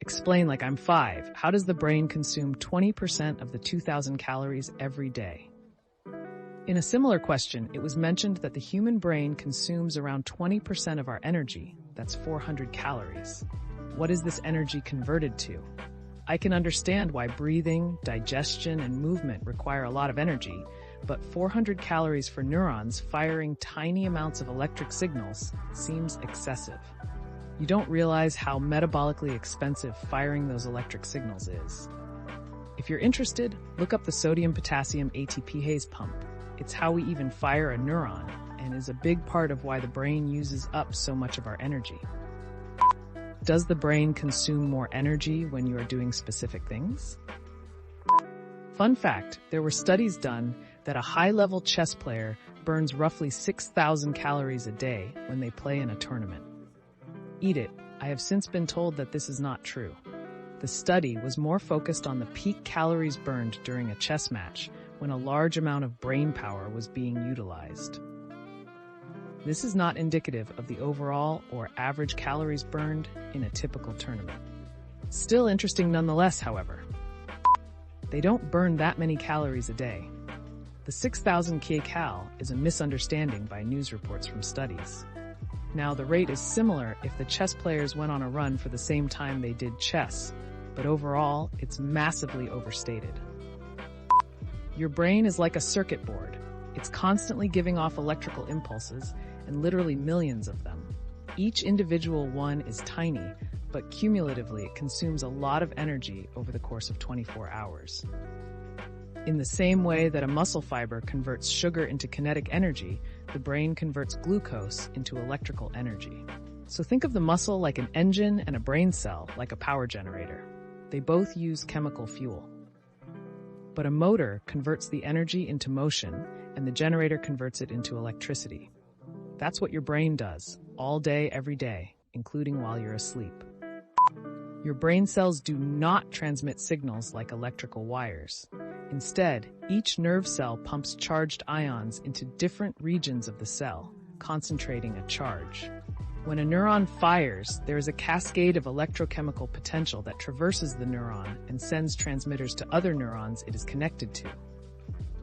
Explain like I'm 5. How does the brain consume 20% of the 2,000 calories every day? In a similar question, it was mentioned that the human brain consumes around 20% of our energy. That's 400 calories. What is this energy converted to? I can understand why breathing, digestion, and movement require a lot of energy, but 400 calories for neurons firing tiny amounts of electric signals seems excessive. You don't realize how metabolically expensive firing those electric signals is. If you're interested, look up the sodium-potassium ATPase pump. It's how we even fire a neuron and is a big part of why the brain uses up so much of our energy. Does the brain consume more energy when you are doing specific things? Fun fact, there were studies done that a high-level chess player burns roughly 6,000 calories a day when they play in a tournament. Eat it. I have since been told that this is not true. The study was more focused on the peak calories burned during a chess match when a large amount of brain power was being utilized. This is not indicative of the overall or average calories burned in a typical tournament. Still interesting nonetheless, however. They don't burn that many calories a day. The 6,000 kcal is a misunderstanding by news reports from studies. Now, the rate is similar if the chess players went on a run for the same time they did chess, but overall, it's massively overstated. Your brain is like a circuit board. It's constantly giving off electrical impulses, and literally millions of them. Each individual one is tiny, but cumulatively it consumes a lot of energy over the course of 24 hours. In the same way that a muscle fiber converts sugar into kinetic energy, the brain converts glucose into electrical energy. So think of the muscle like an engine and a brain cell like a power generator. They both use chemical fuel. But a motor converts the energy into motion, and the generator converts it into electricity. That's what your brain does, all day, every day, including while you're asleep. Your brain cells do not transmit signals like electrical wires. Instead, each nerve cell pumps charged ions into different regions of the cell, concentrating a charge. When a neuron fires, there is a cascade of electrochemical potential that traverses the neuron and sends transmitters to other neurons it is connected to.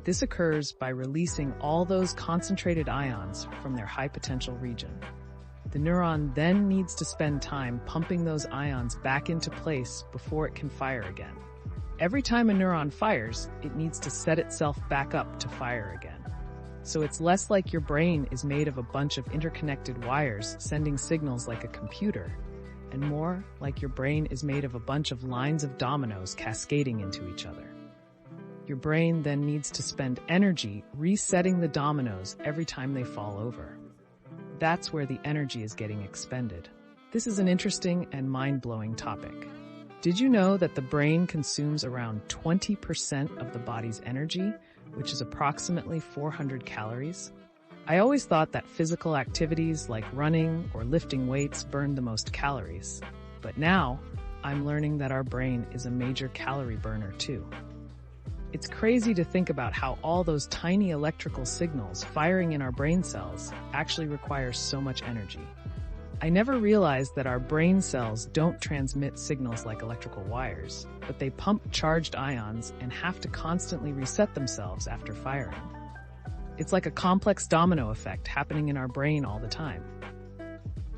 This occurs by releasing all those concentrated ions from their high potential region. The neuron then needs to spend time pumping those ions back into place before it can fire again. Every time a neuron fires, it needs to set itself back up to fire again. So it's less like your brain is made of a bunch of interconnected wires sending signals like a computer, and more like your brain is made of a bunch of lines of dominoes cascading into each other. Your brain then needs to spend energy resetting the dominoes every time they fall over. That's where the energy is getting expended. This is an interesting and mind-blowing topic. Did you know that the brain consumes around 20% of the body's energy, which is approximately 400 calories? I always thought that physical activities like running or lifting weights burned the most calories. But now, I'm learning that our brain is a major calorie burner too. It's crazy to think about how all those tiny electrical signals firing in our brain cells actually require so much energy. I never realized that our brain cells don't transmit signals like electrical wires, but they pump charged ions and have to constantly reset themselves after firing. It's like a complex domino effect happening in our brain all the time.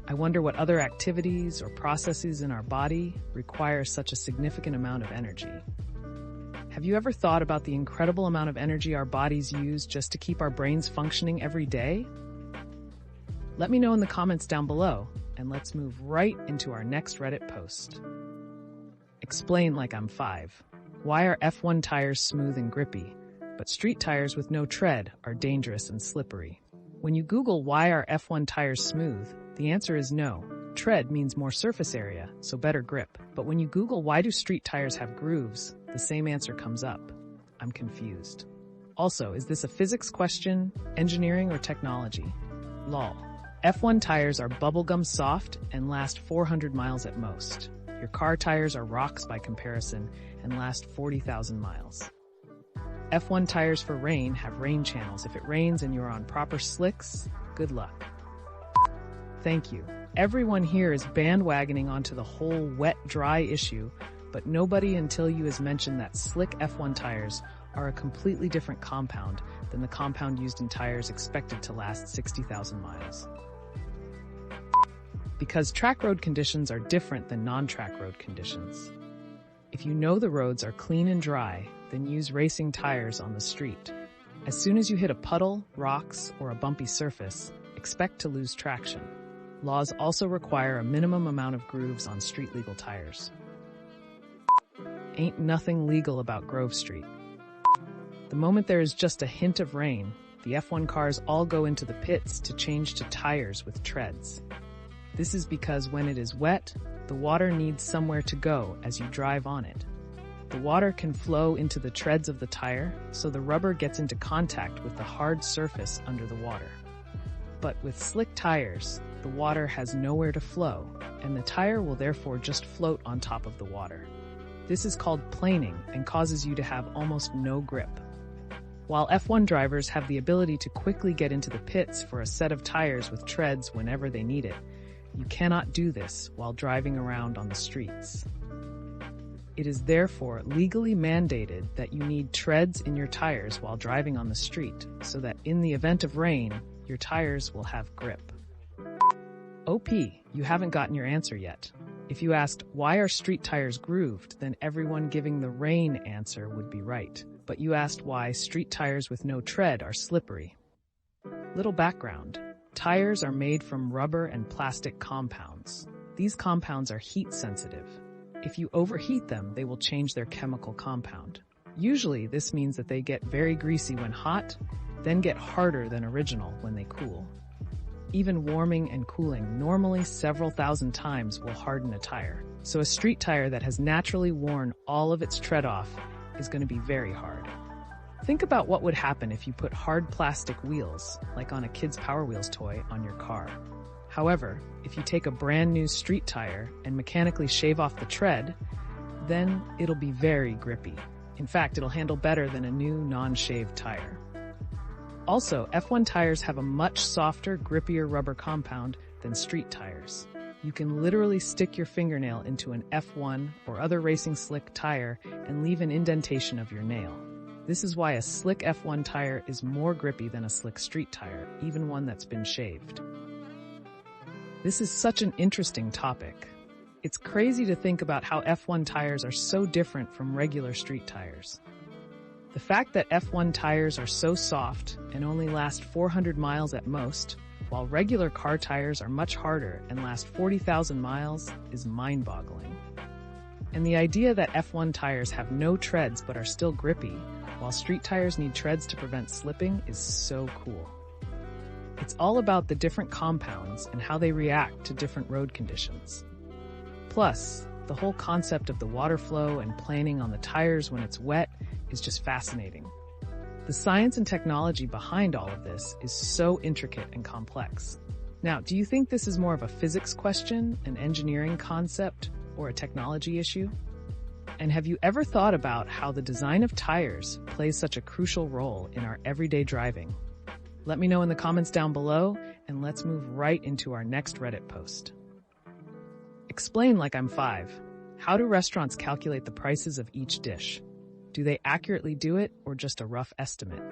I wonder what other activities or processes in our body require such a significant amount of energy. Have you ever thought about the incredible amount of energy our bodies use just to keep our brains functioning every day? Let me know in the comments down below, and let's move right into our next Reddit post. Explain like I'm 5. Why are F1 tires smooth and grippy, but street tires with no tread are dangerous and slippery? When you Google why are F1 tires smooth, the answer is no. Tread means more surface area, so better grip. But when you Google why do street tires have grooves, the same answer comes up. I'm confused. Also, is this a physics question, engineering, or technology? Lol. F1 tires are bubblegum soft and last 400 miles at most. Your car tires are rocks by comparison and last 40,000 miles. F1 tires for rain have rain channels. If it rains and you're on proper slicks, good luck. Thank you. Everyone here is bandwagoning onto the whole wet-dry issue, but nobody until you has mentioned that slick F1 tires are a completely different compound than the compound used in tires expected to last 60,000 miles. Because track road conditions are different than non-track road conditions. If you know the roads are clean and dry, then use racing tires on the street. As soon as you hit a puddle, rocks, or a bumpy surface, expect to lose traction. Laws also require a minimum amount of grooves on street-legal tires. Ain't nothing legal about Grove Street. The moment there is just a hint of rain, the F1 cars all go into the pits to change to tires with treads. This is because when it is wet, the water needs somewhere to go as you drive on it. The water can flow into the treads of the tire, so the rubber gets into contact with the hard surface under the water. But with slick tires, the water has nowhere to flow, and the tire will therefore just float on top of the water. This is called planing and causes you to have almost no grip. While F1 drivers have the ability to quickly get into the pits for a set of tires with treads whenever they need it, you cannot do this while driving around on the streets. It is therefore legally mandated that you need treads in your tires while driving on the street, so that in the event of rain, your tires will have grip. OP, you haven't gotten your answer yet. If you asked, why are street tires grooved, then everyone giving the rain answer would be right. But you asked why street tires with no tread are slippery. Little background. Tires are made from rubber and plastic compounds. These compounds are heat sensitive. If you overheat them, they will change their chemical compound. Usually, this means that they get very greasy when hot, then get harder than original when they cool. Even warming and cooling normally several thousand times will harden a tire. So a street tire that has naturally worn all of its tread off is going to be very hard. Think about what would happen if you put hard plastic wheels, like on a kid's Power Wheels toy, on your car. However, if you take a brand new street tire and mechanically shave off the tread, then it'll be very grippy. In fact, it'll handle better than a new non-shaved tire. Also, F1 tires have a much softer, grippier rubber compound than street tires. You can literally stick your fingernail into an F1 or other racing slick tire and leave an indentation of your nail. This is why a slick F1 tire is more grippy than a slick street tire, even one that's been shaved. This is such an interesting topic. It's crazy to think about how F1 tires are so different from regular street tires. The fact that F1 tires are so soft and only last 400 miles at most, while regular car tires are much harder and last 40,000 miles, is mind-boggling. And the idea that F1 tires have no treads but are still grippy, while street tires need treads to prevent slipping, is so cool. It's all about the different compounds and how they react to different road conditions. Plus, the whole concept of the water flow and planing on the tires when it's wet is just fascinating. The science and technology behind all of this is so intricate and complex. Now, do you think this is more of a physics question, an engineering concept, or a technology issue? And have you ever thought about how the design of tires plays such a crucial role in our everyday driving? Let me know in the comments down below, and let's move right into our next Reddit post. Explain like I'm 5. How do restaurants calculate the prices of each dish? Do they accurately do it, or just a rough estimate?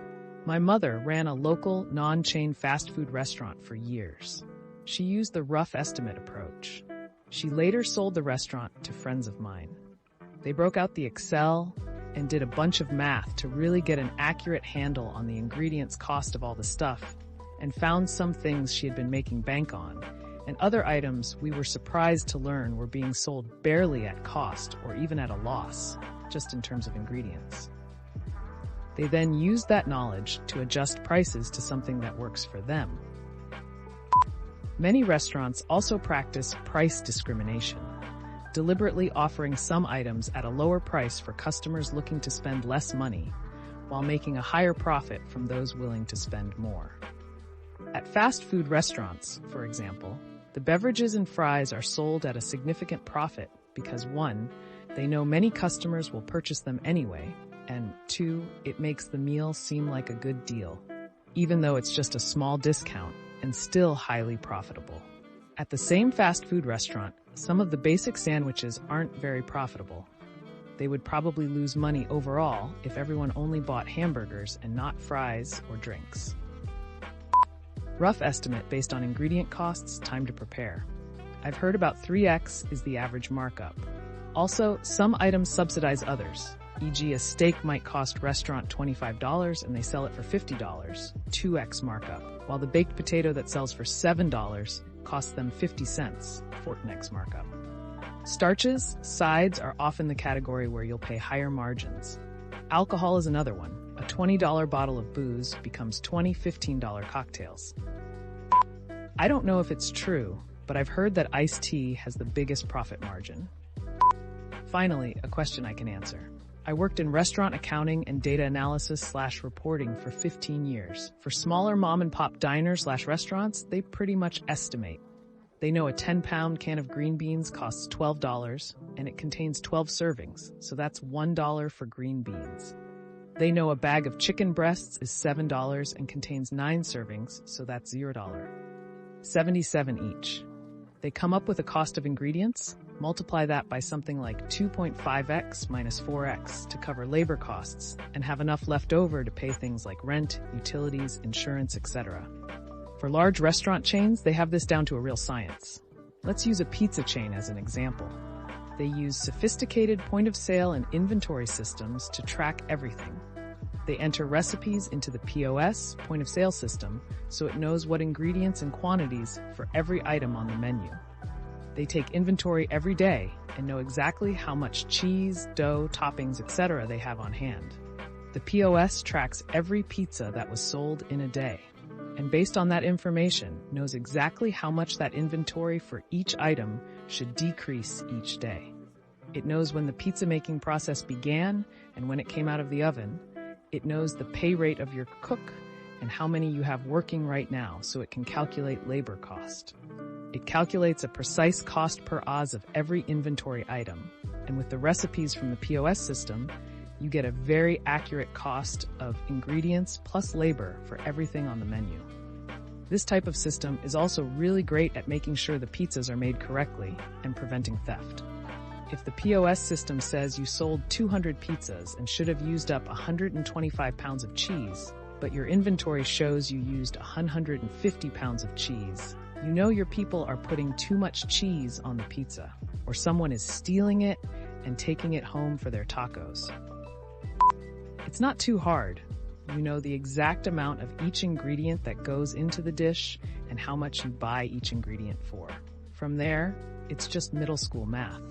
My mother ran a local, non-chain fast food restaurant for years. She used the rough estimate approach. She later sold the restaurant to friends of mine. They broke out the Excel and did a bunch of math to really get an accurate handle on the ingredients cost of all the stuff, and found some things she had been making bank on, and other items we were surprised to learn were being sold barely at cost or even at a loss, just in terms of ingredients. They then used that knowledge to adjust prices to something that works for them. Many restaurants also practice price discrimination, deliberately offering some items at a lower price for customers looking to spend less money, while making a higher profit from those willing to spend more. At fast food restaurants, for example, the beverages and fries are sold at a significant profit because 1, they know many customers will purchase them anyway, and 2, it makes the meal seem like a good deal, even though it's just a small discount and still highly profitable. At the same fast food restaurant, some of the basic sandwiches aren't very profitable. They would probably lose money overall if everyone only bought hamburgers and not fries or drinks. Rough estimate based on ingredient costs, time to prepare. I've heard about 3x is the average markup. Also, some items subsidize others, e.g. a steak might cost restaurant $25 and they sell it for $50, 2x markup, while the baked potato that sells for $7 costs them 50 cents, 14x markup. Starches, sides are often the category where you'll pay higher margins. Alcohol is another one. A $20 bottle of booze becomes $20, $15 cocktails. I don't know if it's true, but I've heard that iced tea has the biggest profit margin. Finally, a question I can answer. I worked in restaurant accounting and data analysis/reporting for 15 years. For smaller mom-and-pop diners/restaurants, they pretty much estimate. They know a 10-pound can of green beans costs $12, and it contains 12 servings, so that's $1 for green beans. They know a bag of chicken breasts is $7 and contains 9 servings, so that's $0. 77 each. They come up with a cost of ingredients, multiply that by something like 2.5x minus 4x to cover labor costs, and have enough left over to pay things like rent, utilities, insurance, etc. For large restaurant chains, they have this down to a real science. Let's use a pizza chain as an example. They use sophisticated point-of-sale and inventory systems to track everything. They enter recipes into the POS, point-of-sale system, so it knows what ingredients and quantities for every item on the menu. They take inventory every day and know exactly how much cheese, dough, toppings, etc. they have on hand. The POS tracks every pizza that was sold in a day, and based on that information, knows exactly how much that inventory for each item should decrease each day. It knows when the pizza making process began and when it came out of the oven. It knows the pay rate of your cook and how many you have working right now, so it can calculate labor cost. It calculates a precise cost per oz of every inventory item, and with the recipes from the POS system, you get a very accurate cost of ingredients plus labor for everything on the menu. This type of system is also really great at making sure the pizzas are made correctly and preventing theft. If the POS system says you sold 200 pizzas and should have used up 125 pounds of cheese, but your inventory shows you used 150 pounds of cheese, you know your people are putting too much cheese on the pizza, or someone is stealing it and taking it home for their tacos. It's not too hard. You know the exact amount of each ingredient that goes into the dish and how much you buy each ingredient for. From there, it's just middle school math.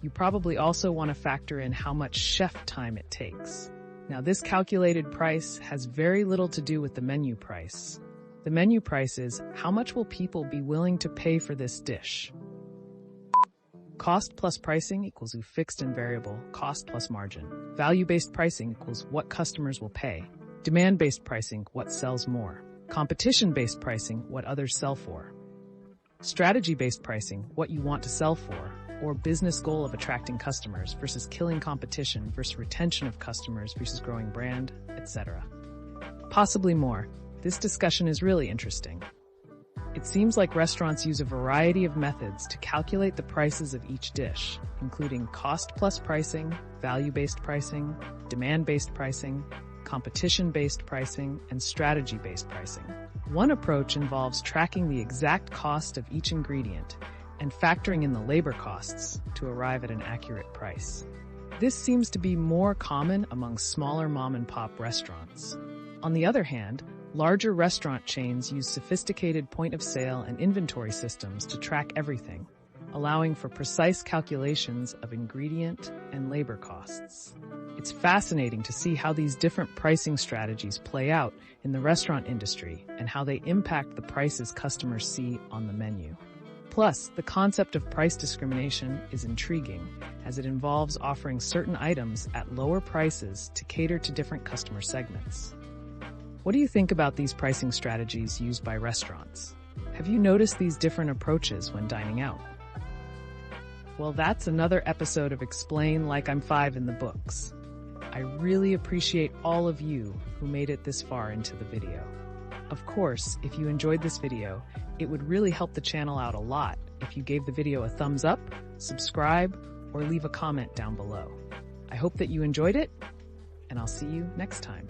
You probably also want to factor in how much chef time it takes. Now, this calculated price has very little to do with the menu price. The menu price is how much will people be willing to pay for this dish. Cost plus pricing equals fixed and variable, cost plus margin. Value-based pricing equals what customers will pay. Demand-based pricing, what sells more. Competition-based pricing, what others sell for. Strategy-based pricing, what you want to sell for, or business goal of attracting customers versus killing competition versus retention of customers versus growing brand, etc. Possibly more. This discussion is really interesting. It seems like restaurants use a variety of methods to calculate the prices of each dish, including cost plus pricing, value-based pricing, demand-based pricing, competition-based pricing, and strategy-based pricing. One approach involves tracking the exact cost of each ingredient and factoring in the labor costs to arrive at an accurate price. This seems to be more common among smaller mom-and-pop restaurants. On the other hand, larger restaurant chains use sophisticated point-of-sale and inventory systems to track everything, allowing for precise calculations of ingredient and labor costs. It's fascinating to see how these different pricing strategies play out in the restaurant industry and how they impact the prices customers see on the menu. Plus, the concept of price discrimination is intriguing, as it involves offering certain items at lower prices to cater to different customer segments. What do you think about these pricing strategies used by restaurants? Have you noticed these different approaches when dining out? Well, that's another episode of Explain Like I'm 5 in the books. I really appreciate all of you who made it this far into the video. Of course, if you enjoyed this video, it would really help the channel out a lot if you gave the video a thumbs up, subscribe, or leave a comment down below. I hope that you enjoyed it, and I'll see you next time.